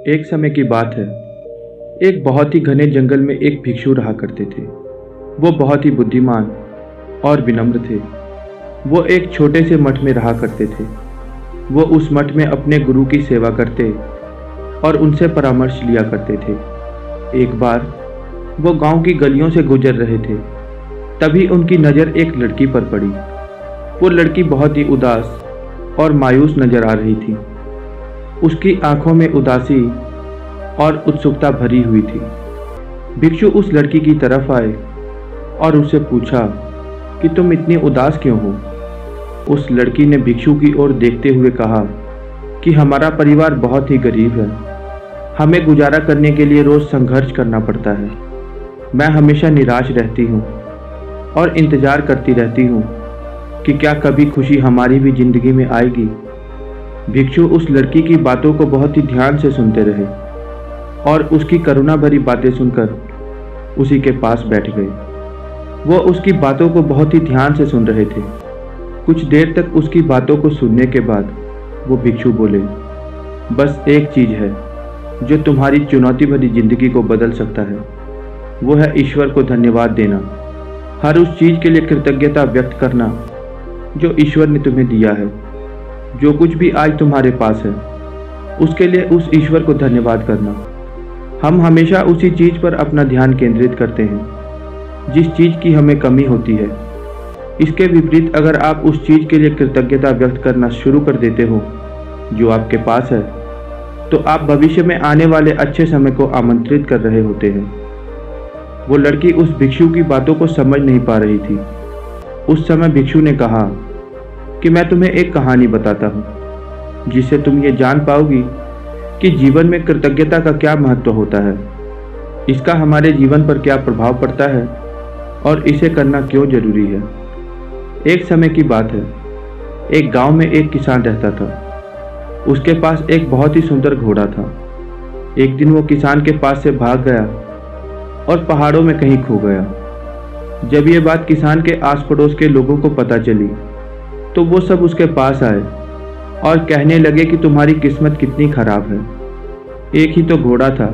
एक समय की बात है। एक बहुत ही घने जंगल में एक भिक्षु रहा करते थे। वो बहुत ही बुद्धिमान और विनम्र थे। वो एक छोटे से मठ में रहा करते थे। वो उस मठ में अपने गुरु की सेवा करते और उनसे परामर्श लिया करते थे। एक बार वो गांव की गलियों से गुजर रहे थे, तभी उनकी नज़र एक लड़की पर पड़ी। वो लड़की बहुत ही उदास और मायूस नजर आ रही थी। उसकी आंखों में उदासी और उत्सुकता भरी हुई थी। भिक्षु उस लड़की की तरफ आए और उससे पूछा कि तुम इतनी उदास क्यों हो। उस लड़की ने भिक्षु की ओर देखते हुए कहा कि हमारा परिवार बहुत ही गरीब है। हमें गुजारा करने के लिए रोज संघर्ष करना पड़ता है। मैं हमेशा निराश रहती हूँ और इंतजार करती रहती हूँ कि क्या कभी खुशी हमारी भी जिंदगी में आएगी। भिक्षु उस लड़की की बातों को बहुत ही ध्यान से सुनते रहे और उसकी करुणा भरी बातें सुनकर उसी के पास बैठ गए। वो उसकी बातों को बहुत ही ध्यान से सुन रहे थे। कुछ देर तक उसकी बातों को सुनने के बाद वो भिक्षु बोले, बस एक चीज़ है जो तुम्हारी चुनौती भरी जिंदगी को बदल सकता है। वो है ईश्वर को धन्यवाद देना, हर उस चीज़ के लिए कृतज्ञता व्यक्त करना जो ईश्वर ने तुम्हें दिया है। जो कुछ भी आज तुम्हारे पास है उसके लिए उस ईश्वर को धन्यवाद करना। हम हमेशा उसी चीज़ पर अपना ध्यान केंद्रित करते हैं जिस चीज़ की हमें कमी होती है। इसके विपरीत अगर आप उस चीज़ के लिए कृतज्ञता व्यक्त करना शुरू कर देते हो जो आपके पास है, तो आप भविष्य में आने वाले अच्छे समय को आमंत्रित कर रहे होते हैं। वो लड़की उस भिक्षु की बातों को समझ नहीं पा रही थी। उस समय भिक्षु ने कहा कि मैं तुम्हें एक कहानी बताता हूँ जिससे तुम ये जान पाओगी कि जीवन में कृतज्ञता का क्या महत्व होता है, इसका हमारे जीवन पर क्या प्रभाव पड़ता है और इसे करना क्यों जरूरी है। एक समय की बात है। एक गांव में एक किसान रहता था। उसके पास एक बहुत ही सुंदर घोड़ा था। एक दिन वो किसान के पास से भाग गया और पहाड़ों में कहीं खो गया। जब ये बात किसान के आस पड़ोस के लोगों को पता चली तो वो सब उसके पास आए और कहने लगे कि तुम्हारी किस्मत कितनी खराब है। एक ही तो घोड़ा था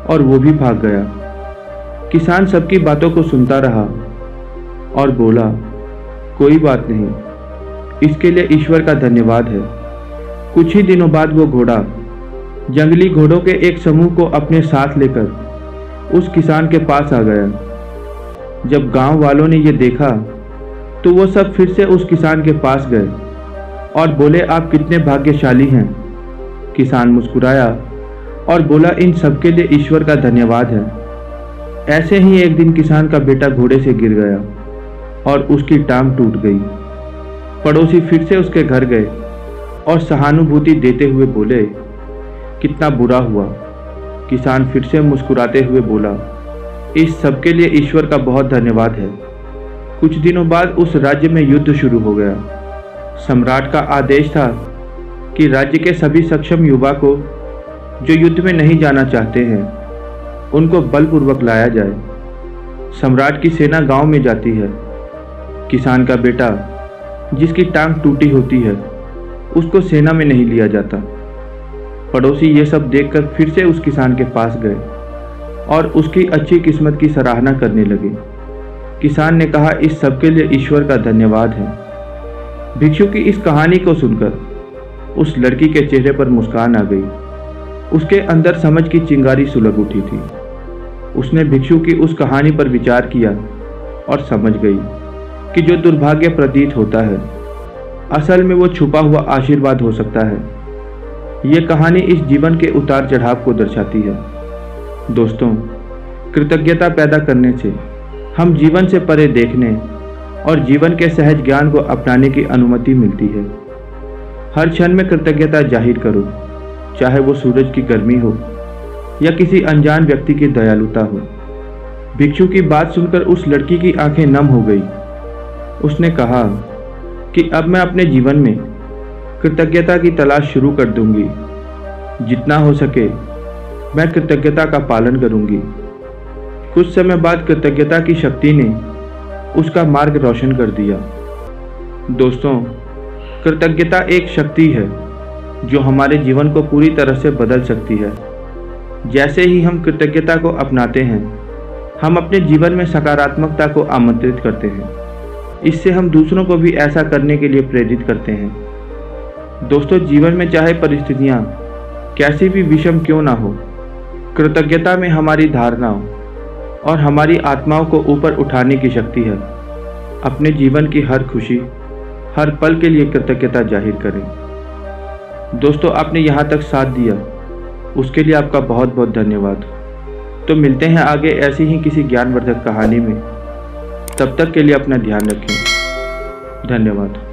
और वो भी भाग गया। किसान सबकी बातों को सुनता रहा और बोला, कोई बात नहीं, इसके लिए ईश्वर का धन्यवाद है। कुछ ही दिनों बाद वो घोड़ा जंगली घोड़ों के एक समूह को अपने साथ लेकर उस किसान के पास आ गया। जब गांव वालों ने ये देखा तो वो सब फिर से उस किसान के पास गए और बोले, आप कितने भाग्यशाली हैं। किसान मुस्कुराया और बोला, इन सब के लिए ईश्वर का धन्यवाद है। ऐसे ही एक दिन किसान का बेटा घोड़े से गिर गया और उसकी टांग टूट गई। पड़ोसी फिर से उसके घर गए और सहानुभूति देते हुए बोले, कितना बुरा हुआ। किसान फिर से मुस्कुराते हुए बोला, इस सब के लिए ईश्वर का बहुत धन्यवाद है। कुछ दिनों बाद उस राज्य में युद्ध शुरू हो गया। सम्राट का आदेश था कि राज्य के सभी सक्षम युवा को जो युद्ध में नहीं जाना चाहते हैं उनको बलपूर्वक लाया जाए। सम्राट की सेना गांव में जाती है। किसान का बेटा जिसकी टांग टूटी होती है उसको सेना में नहीं लिया जाता। पड़ोसी ये सब देखकर फिर से उस किसान के पास गए और उसकी अच्छी किस्मत की सराहना करने लगे। किसान ने कहा, इस सब के लिए ईश्वर का धन्यवाद है। भिक्षु की इस कहानी को सुनकर उस लड़की के चेहरे पर मुस्कान आ गई। उसके अंदर समझ की चिंगारी सुलग उठी थी। उसने भिक्षु की उस कहानी पर विचार किया और समझ गई कि जो दुर्भाग्य प्रतीत होता है असल में वो छुपा हुआ आशीर्वाद हो सकता है। ये कहानी इस जीवन के उतार चढ़ाव को दर्शाती है। दोस्तों, कृतज्ञता पैदा करने से हम जीवन से परे देखने और जीवन के सहज ज्ञान को अपनाने की अनुमति मिलती है। हर क्षण में कृतज्ञता जाहिर करो, चाहे वो सूरज की गर्मी हो या किसी अनजान व्यक्ति की दयालुता हो। भिक्षु की बात सुनकर उस लड़की की आंखें नम हो गई। उसने कहा कि अब मैं अपने जीवन में कृतज्ञता की तलाश शुरू कर दूंगी। जितना हो सके मैं कृतज्ञता का पालन करूंगी। कुछ समय बाद कृतज्ञता की शक्ति ने उसका मार्ग रोशन कर दिया। दोस्तों, कृतज्ञता एक शक्ति है जो हमारे जीवन को पूरी तरह से बदल सकती है। जैसे ही हम कृतज्ञता को अपनाते हैं, हम अपने जीवन में सकारात्मकता को आमंत्रित करते हैं। इससे हम दूसरों को भी ऐसा करने के लिए प्रेरित करते हैं। दोस्तों, जीवन में चाहे परिस्थितियाँ कैसी भी विषम क्यों ना हो, कृतज्ञता में हमारी धारणाओं और हमारी आत्माओं को ऊपर उठाने की शक्ति है। अपने जीवन की हर खुशी, हर पल के लिए कृतज्ञता जाहिर करें। दोस्तों, आपने यहाँ तक साथ दिया, उसके लिए आपका बहुत बहुत धन्यवाद। तो मिलते हैं आगे ऐसी ही किसी ज्ञानवर्धक कहानी में। तब तक के लिए अपना ध्यान रखें। धन्यवाद।